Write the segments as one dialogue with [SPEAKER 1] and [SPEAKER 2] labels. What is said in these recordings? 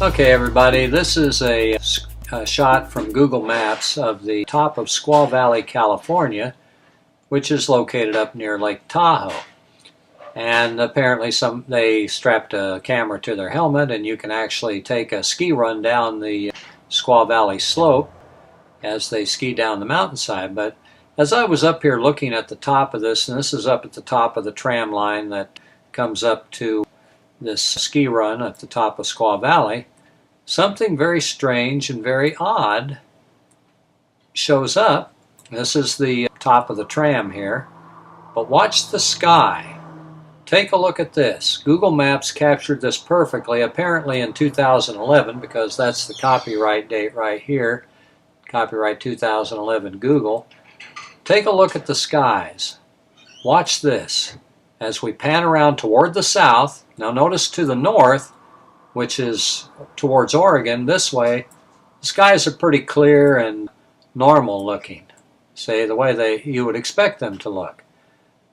[SPEAKER 1] Okay everybody, this is a shot from Google Maps of the top of Squaw Valley, California, which is located up near Lake Tahoe. And apparently they strapped a camera to their helmet and you can actually take a ski run down the Squaw Valley slope as they ski down the mountainside. But as I was up here looking at the top of this, and this is up at the top of the tram line that comes up to this ski run at the top of Squaw Valley, something very strange and very odd shows up. This is the top of the tram here, but watch the sky. Take a look at this. Google Maps captured this perfectly, apparently in 2011, because that's the copyright date right here. Copyright 2011 Google. Take a look at the skies. Watch this. As we pan around toward the south, now notice to the north, which is towards Oregon, this way, the skies are pretty clear and normal looking. Say the way you would expect them to look.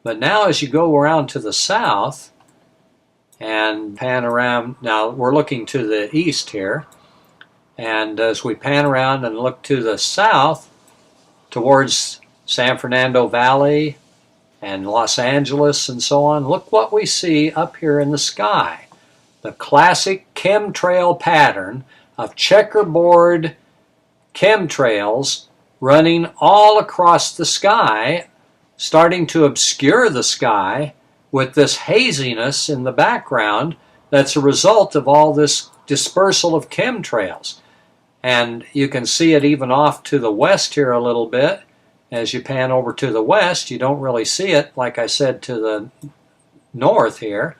[SPEAKER 1] But now as you go around to the south and pan around, now we're looking to the east here, and as we pan around and look to the south towards San Fernando Valley and Los Angeles and so on, look what we see up here in the sky. The classic chemtrail pattern of checkerboard chemtrails running all across the sky, starting to obscure the sky with this haziness in the background that's a result of all this dispersal of chemtrails. And you can see it even off to the west here a little bit. As you pan over to the west, you don't really see it, like I said, to the north here.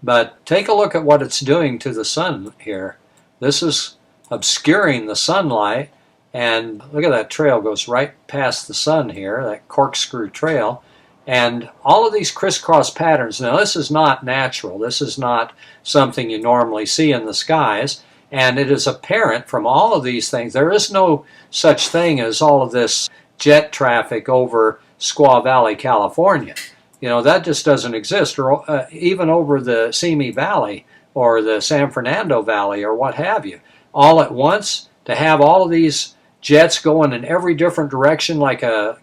[SPEAKER 1] But take a look at what it's doing to the sun here. This is obscuring the sunlight, and look at that trail goes right past the sun here, that corkscrew trail. And all of these crisscross patterns, now this is not natural. This is not something you normally see in the skies. And it is apparent from all of these things, there is no such thing as all of this jet traffic over Squaw Valley, California. You know, that just doesn't exist, or even over the Simi Valley or the San Fernando Valley or what have you. All at once, to have all of these jets going in every different direction like a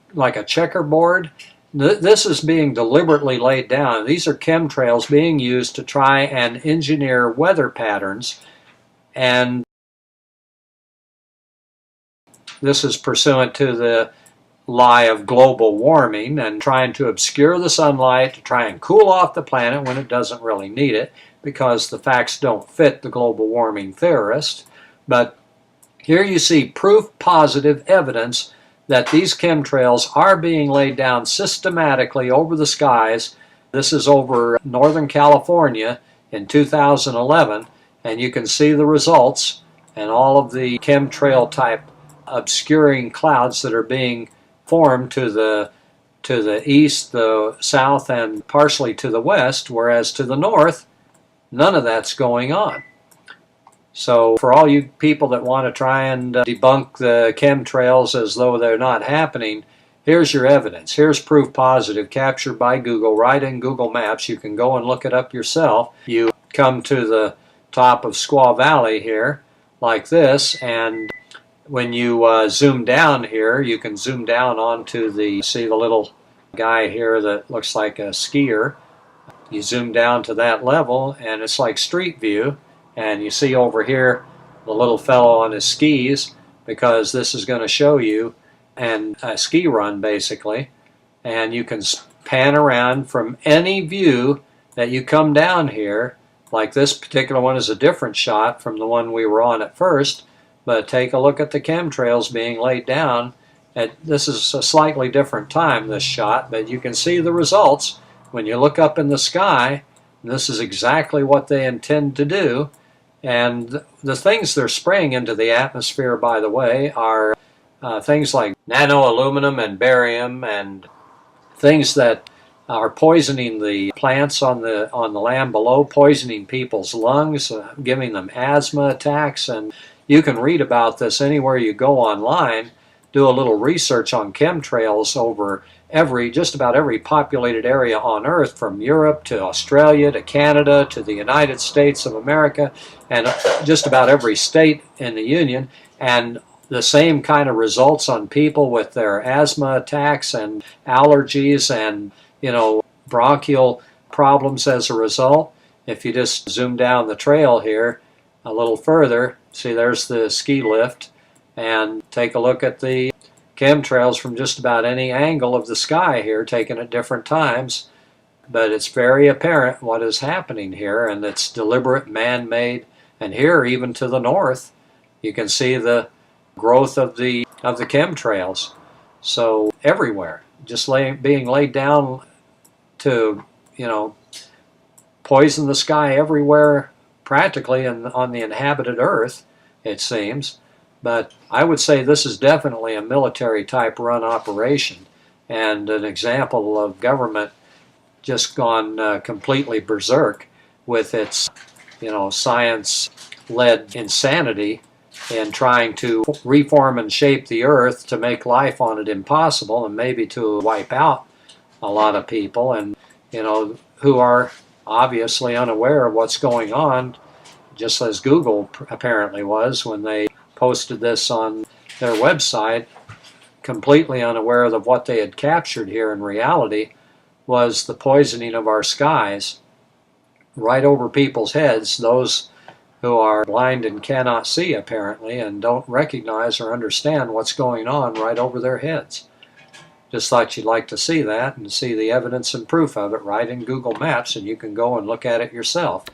[SPEAKER 1] checkerboard, this is being deliberately laid down. These are chemtrails being used to try and engineer weather patterns, and this is pursuant to the lie of global warming and trying to obscure the sunlight to try and cool off the planet when it doesn't really need it, because the facts don't fit the global warming theorist. But here you see proof positive evidence that these chemtrails are being laid down systematically over the skies. This is over Northern California in 2011, and you can see the results and all of the chemtrail type obscuring clouds that are being formed to the east, the south, and partially to the west, whereas to the north, none of that's going on. So for all you people that want to try and debunk the chemtrails as though they're not happening, here's your evidence. Here's proof positive captured by Google right in Google Maps. You can go and look it up yourself. You come to the top of Squaw Valley here like this, and when you zoom down here, you can zoom down onto see the little guy here that looks like a skier. You zoom down to that level and it's like street view, and you see over here the little fellow on his skis, because this is going to show you a ski run basically, and you can pan around from any view that you come down here. Like this particular one is a different shot from the one we were on at first. But take a look at the chemtrails being laid down. This is a slightly different time, this shot, but you can see the results when you look up in the sky. This is exactly what they intend to do. And the things they're spraying into the atmosphere, by the way, are things like nano-aluminum and barium, and things that are poisoning the plants on the land below, poisoning people's lungs, giving them asthma attacks. And you can read about this anywhere you go online, do a little research on chemtrails over just about every populated area on Earth, from Europe to Australia to Canada to the United States of America, and just about every state in the Union, and the same kind of results on people with their asthma attacks and allergies and, bronchial problems as a result. If you just zoom down the trail here a little further, see there's the ski lift, and take a look at the chemtrails from just about any angle of the sky here, taken at different times. But it's very apparent what is happening here, and it's deliberate, man-made. And here, even to the north, you can see the growth of the chemtrails. So everywhere, just being laid down to, poison the sky everywhere, practically on the inhabited Earth, it seems. But I would say this is definitely a military type run operation, and an example of government just gone completely berserk with its, science-led insanity in trying to reform and shape the Earth to make life on it impossible, and maybe to wipe out a lot of people, and who are obviously unaware of what's going on, just as Google apparently was when they posted this on their website, completely unaware of what they had captured here in reality was the poisoning of our skies right over people's heads, those who are blind and cannot see apparently, and don't recognize or understand what's going on right over their heads. Just thought you'd like to see that and see the evidence and proof of it right in Google Maps, and you can go and look at it yourself.